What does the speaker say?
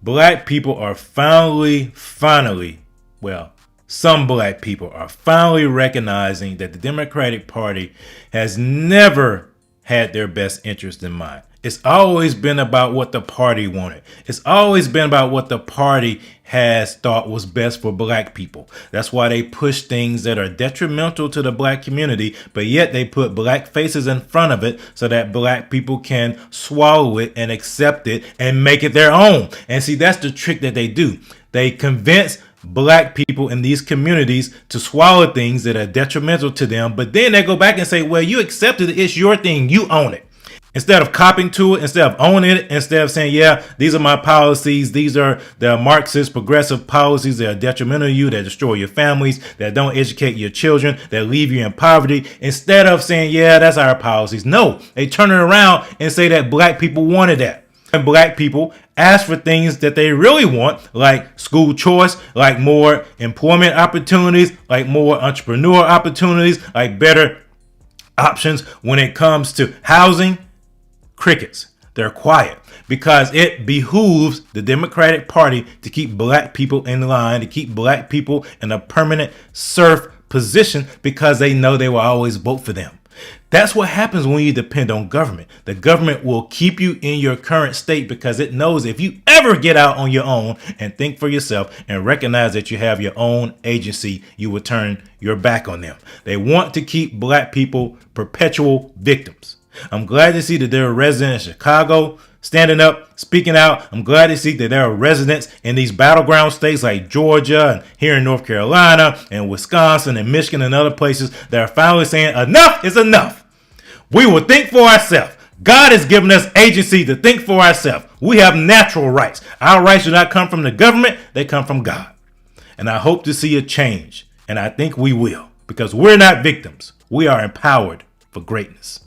Black people are finally, well, some black people are finally recognizing that the Democratic Party has never had their best interest in mind. It's always been about what the party wanted. It's always been about what the party has thought was best for black people. That's why they push things that are detrimental to the black community, but yet they put black faces in front of it so that black people can swallow it and accept it and make it their own. And see, that's the trick that they do. They convince black people in these communities to swallow things that are detrimental to them, but then they go back and say, well, you accepted it, it's your thing, you own it. Instead of copying to it, instead of owning it, instead of saying, yeah, these are my policies, these are the Marxist progressive policies that are detrimental to you, that destroy your families, that don't educate your children, that leave you in poverty. Instead of saying, yeah, that's our policies. No, they turn it around and say that black people wanted that. And black people ask for things that they really want, like school choice, like more employment opportunities, like more entrepreneur opportunities, like better options when it comes to housing. Crickets. They're quiet because it behooves the Democratic Party to keep black people in line, to keep black people in a permanent serf position because they know they will always vote for them. That's what happens when you depend on government. The government will keep you in your current state because it knows if you ever get out on your own and think for yourself and recognize that you have your own agency, you will turn your back on them. They want to keep black people perpetual victims. I'm glad to see that there are residents in Chicago standing up, speaking out. I'm glad to see that there are residents in these battleground states like Georgia and here in North Carolina and Wisconsin and Michigan and other places that are finally saying enough is enough. We will think for ourselves. God has given us agency to think for ourselves. We have natural rights. Our rights do not come from the government. They come from God. And I hope to see a change. And I think we will, because we're not victims. We are empowered for greatness.